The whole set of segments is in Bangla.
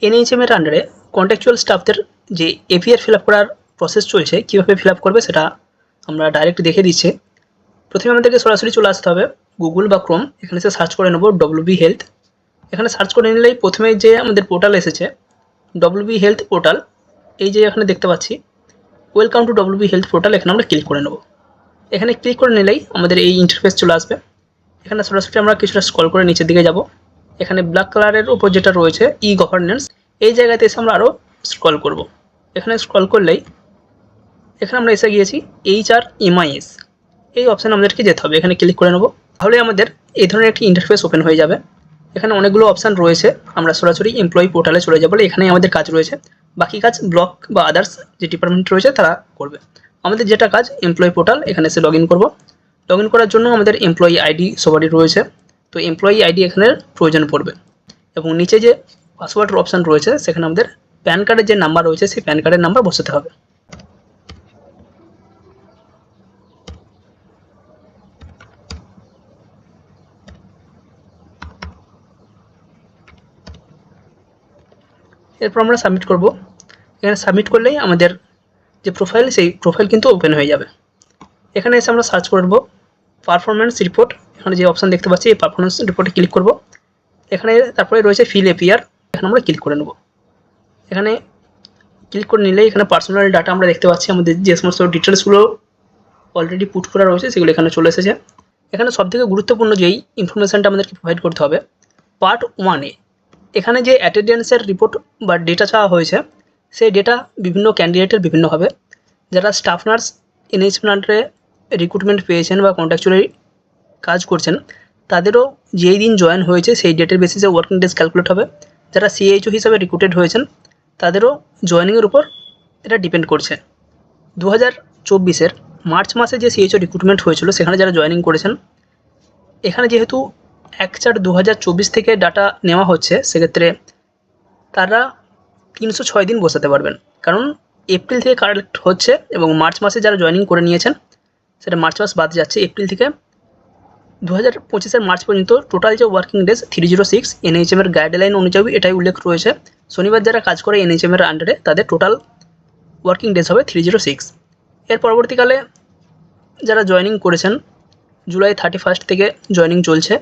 এনএইচএম এর আন্ডারে কন্ট্রাকচুয়াল স্টাফদের যে এপিআর ফিল আপ করার প্রসেস চলছে, কীভাবে ফিল আপ করবে সেটা আমরা ডাইরেক্ট দেখে দিচ্ছি। প্রথমে আমাদেরকে সরাসরি চলে আসতে হবে গুগল বা ক্রোম, এখানে এসে সার্চ করে নেব ডব্লিউবি হেলথ। এখানে সার্চ করে নিলেই প্রথমে যে আমাদের পোর্টাল এসেছে ডব্লিউবি হেলথ পোর্টাল, এই যে এখানে দেখতে পাচ্ছি welcome to WB health portal, এখানে আমরা ক্লিক করে নেব। এখানে ক্লিক করে নিলেই আমাদের এই ইন্টারফেস চলে আসবে। এখানে সরাসরি আমরা কিছুটা স্ক্রল করে নিচের দিকে যাব। এখানে ব্ল্যাক কালারের উপর যেটা রয়েছে ই গভর্নেন্স, এই জায়গাতে এসে আমরা আরও স্ক্রল করব। এখানে স্ক্রল করলেই এখানে আমরা এসে গিয়েছি HRMIS, এই অপশানে আমাদেরকে যেতে হবে। এখানে ক্লিক করে নেব, তাহলে আমাদের এই ধরনের একটি ইন্টারফেস ওপেন হয়ে যাবে। এখানে অনেকগুলো অপশান রয়েছে, আমরা সরাসরি এমপ্লয়ি পোর্টালে চলে যাবো। এখানেই আমাদের কাজ রয়েছে, বাকি কাজ ব্লক বা আদার্স যে ডিপার্টমেন্ট রয়েছে তারা করবে। আমাদের যেটা কাজ এমপ্লয়ি পোর্টাল, এখানে এসে লগ ইন করবো। লগ ইন করার জন্য আমাদের এমপ্লয়ি আইডি সবারই রয়েছে, তো এমপ্লয়ি আইডি এখানে প্রয়োজন পড়বে। এবং নিচে যে পাসওয়ার্ডের অপশান রয়েছে সেখানে আমাদের প্যান কার্ডের যে নাম্বার রয়েছে সেই প্যান কার্ডের নাম্বার বসাতে হবে। এরপর আমরা সাবমিট করব। এখানে সাবমিট করলেই আমাদের যে প্রোফাইল সেই প্রোফাইল কিন্তু ওপেন হয়ে যাবে। এখানে এসে আমরা সার্চ করব পারফরমেন্স রিপোর্ট, এখানে যে অপশান দেখতে পাচ্ছি এই পারফরমেন্স রিপোর্টে ক্লিক করব। এখানে তারপরে রয়েছে ফিল এপিআর, এখানে আমরা ক্লিক করে নেব। এখানে ক্লিক করে নিলেই এখানে পার্সোনাল ডাটা আমরা দেখতে পাচ্ছি, আমাদের যে সমস্ত ডিটেলসগুলো অলরেডি পুট করা রয়েছে সেগুলো এখানে চলে এসেছে। এখানে সবথেকে গুরুত্বপূর্ণ যেই ইনফরমেশানটা আমাদেরকে প্রোভাইড করতে হবে পার্ট 1-এ, এখানে যে অ্যাটেন্ডেন্সের রিপোর্ট বা ডেটা চাওয়া হয়েছে সেই ডেটা বিভিন্ন ক্যান্ডিডেটের বিভিন্ন হবে। যারা স্টাফ নার্স এনএইচএম আন্ডারে রিক্রুটমেন্ট পেয়েছেন বা কন্ট্রাকচুয়ালি কাজ করছেন তাদেরও যেই দিন জয়েন হয়েছে সেই ডেটের বেসিসে ওয়ার্কিং ডেজ ক্যালকুলেট হবে। যারা সিএইচও হিসাবে রিক্রুটেড হয়েছেন তাদেরও জয়েনিংয়ের উপর এটা ডিপেন্ড করছে। 2024-এর মার্চ মাসে যে সিএইচও রিক্রুটমেন্ট হয়েছিল সেখানে যারা জয়েনিং করেছেন, এখানে যেহেতু 1/4/2024 থেকে ডাটা নেওয়া হচ্ছে সেক্ষেত্রে তারা 306 দিন বসাতে পারবেন, কারণ এপ্রিল থেকে কালেক্ট হচ্ছে এবং মার্চ মাসে যারা জয়েনিং করে নিয়েছেন সেটা মার্চ মাস বাদ যাচ্ছে। এপ্রিল থেকে 2025-এর মার্চ পর্যন্ত টোটাল যে ওয়ার্কিং ডেজ 306 এনএইচএমের গাইডলাইন অনুযায়ী এটাই উল্লেখ রয়েছে। শনিবার যারা কাজ করে এনএইচএমের আন্ডারে তাদের টোটাল ওয়ার্কিং ডেজ হবে 306। এর পরবর্তীকালে যারা জয়েনিং করেছেন জুলাই 31 থেকে জয়েনিং চলছে,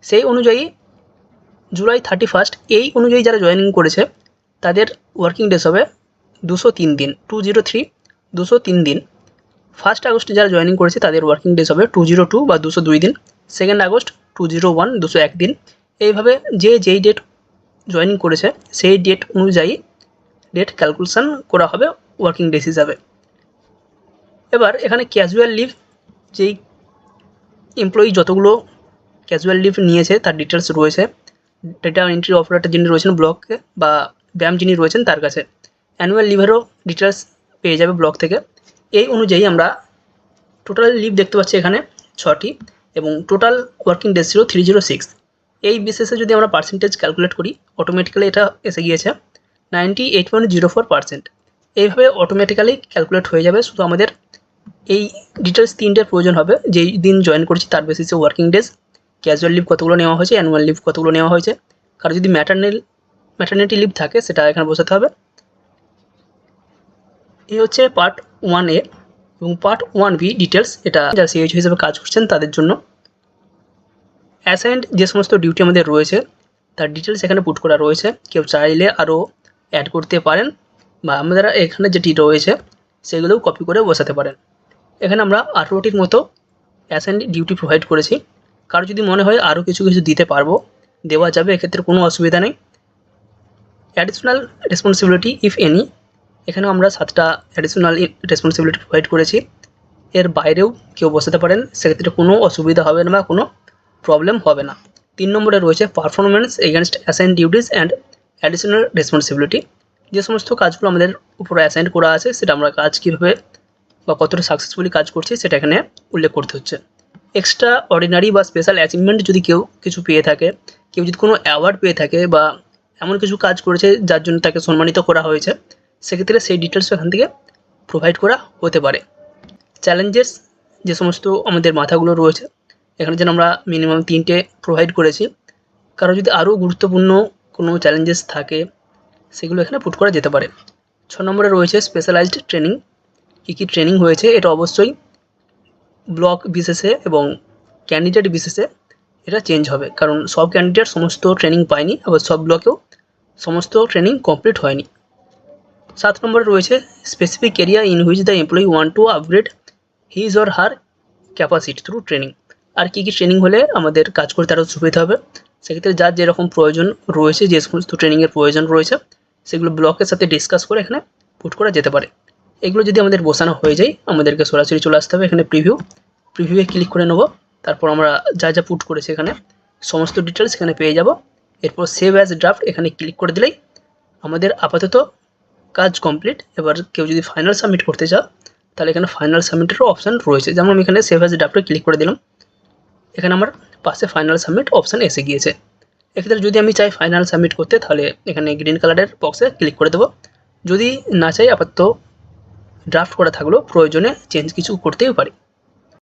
সেই অনুযায়ী জুলাই 31 এই অনুযায়ী যারা জয়েনিং করেছে তাদের ওয়ার্কিং ডেজ হবে 203 দিন, 203 দিন। 1 আগস্ট যারা জয়েনিং করেছে তাদের ওয়ার্কিং ডেজ হবে 202 বা 202 দিন। 2 আগস্ট 201, 201 দিন। এইভাবে যেই ডেট জয়েনিং করেছে সেই ডেট অনুযায়ী ডেট ক্যালকুলেশন করা হবে ওয়ার্কিং ডেজ হিসাবে। এবার এখানে ক্যাজুয়াল লিভ, যেই এমপ্লয়ি যতগুলো ক্যাজুয়াল লিভ নিয়েছে তার ডিটেলস রয়েছে। ডেটা এন্ট্রি অপারেটর যিনি রয়েছেন ব্লকে বা ব্যাম যিনি রয়েছেন তার কাছে অ্যানুয়াল লিভেরও ডিটেলস পেয়ে যাবে ব্লক থেকে। এই অনুযায়ী আমরা টোটাল লিভ দেখতে পাচ্ছি এখানে 6টি এবং টোটাল ওয়ার্কিং ডেজ ছিল 306। এই বিশেষে যদি আমরা পার্সেন্টেজ ক্যালকুলেট করি অটোমেটিক্যালি এটা এসে গিয়েছে 98.04%। এইভাবে অটোমেটিক্যালি ক্যালকুলেট হয়ে যাবে। শুধু আমাদের এই ডিটেলস 3টের প্রয়োজন হবে, যেই দিন জয়েন করেছি তার বেসিসে ওয়ার্কিং ডেজ, ক্যাজুয়াল লিভ কতগুলো নেওয়া হয়েছে, অ্যানুয়াল লিভ কতগুলো নেওয়া হয়েছে, কারো যদি ম্যাটারনিটি লিভ থাকে সেটা এখানে বসাতে হবে। এই হচ্ছে পার্ট 1-এ এবং পার্ট 1B ডিটেলস, এটা যারা সিএইচ হিসেবে কাজ করছেন তাদের জন্য। অ্যাসাইন্ড যে সমস্ত ডিউটি আমাদের রয়েছে তার ডিটেলস এখানে পুট করা রয়েছে, কেউ চাইলে আরও অ্যাড করতে পারেন বা আমরা এখানে যেটি রয়েছে সেগুলোও কপি করে বসাতে পারেন। এখানে আমরা 18টির মতো অ্যাসাইন্ড ডিউটি প্রোভাইড করেছি। কারো যদি মনে হয় আরও কিছু দিতে পারবো, দেওয়া যাবে, এক্ষেত্রে কোনো অসুবিধা নেই। অ্যাডিশনাল রেসপন্সিবিলিটি ইফ এনি, এখানেও আমরা 7টা অ্যাডিশনাল রেসপন্সিবিলিটি প্রোভাইড করেছি। এর বাইরেও কেউ বসাতে পারেন, সেক্ষেত্রে কোনো অসুবিধা হবে না বা কোনো প্রবলেম হবে না। 3 নম্বরে রয়েছে performance against assign duties and additional responsibility, যে সমস্ত কাজগুলো আমাদের উপরে অ্যাসাইন করা আছে সেটা আমরা কাজ কীভাবে বা কতটা সাকসেসফুলি কাজ করছি সেটা এখানে উল্লেখ করতে হচ্ছে। এক্সট্রা অর্ডিনারি বা স্পেশাল অ্যাচিভমেন্ট যদি কেউ কিছু পেয়ে থাকে, কেউ যদি কোনো অ্যাওয়ার্ড পেয়ে থাকে বা এমন কিছু কাজ করেছে যার জন্য তাকে সম্মানিত করা হয়েছে, সেক্ষেত্রে সেই ডিটেলসও এখান থেকে প্রোভাইড করা হতে পারে। চ্যালেঞ্জেস যে সমস্ত আমাদের মাথাগুলো রয়েছে এখানে যেন আমরা মিনিমাম 3টে প্রোভাইড করেছি। কারো যদি আরও গুরুত্বপূর্ণ কোনো চ্যালেঞ্জেস থাকে সেগুলো এখানে পুট করা যেতে পারে। 6 নম্বরে রয়েছে স্পেশালাইজড ট্রেনিং। কী ট্রেনিং হয়েছে এটা অবশ্যই ব্লক বিশেষে এবং ক্যান্ডিডেট বিশেষে এটা চেঞ্জ হবে, কারণ সব ক্যান্ডিডেট সমস্ত ট্রেনিং পায়নি, আবার সব ব্লকেও সমস্ত ট্রেনিং কমপ্লিট হয়নি। 7 নম্বরে রয়েছে specific area in which the employee want to upgrade his or her capacity through training. আর কী ট্রেনিং হলে আমাদের কাজ করতে আরও সুবিধা হবে, সেক্ষেত্রে যার যেরকম প্রয়োজন রয়েছে, যে সমস্ত ট্রেনিংয়ের প্রয়োজন রয়েছে সেগুলো ব্লকের সাথে ডিসকাস করে এখানে পুট করা যেতে পারে। এগুলো যদি আমাদের বসানো হয়ে যায়, আমাদেরকে সরাসরি চলে আসতে হবে এখানে প্রিভিউয়ে ক্লিক করে নেব। তারপর আমরা যা যা পুট করেছি এখানে সমস্ত ডিটেলস এখানে পেয়ে যাব। এরপর সেভ অ্যাজ ড্রাফট এখানে ক্লিক করে দিলেই আমাদের আপাতত কাজ কমপ্লিট। এবার কেউ যদি ফাইনাল সাবমিট করতে চাও তাহলে এখানে ফাইনাল সাবমিটেরও অপশান রয়েছে, যেমন আমি এখানে সেভ অ্যাজ ড্রাফটে ক্লিক করে দিলাম, এখানে আমার পাশে ফাইনাল সাবমিট অপশান এসে গিয়েছে। এক্ষেত্রে যদি আমি চাই ফাইনাল সাবমিট করতে তাহলে এখানে গ্রিন কালারের বক্সে ক্লিক করে দেবো। যদি না চাই আপাতত ড্রাফট করা থাকলেও প্রয়োজনে চেঞ্জ কিছু করতেই পারি।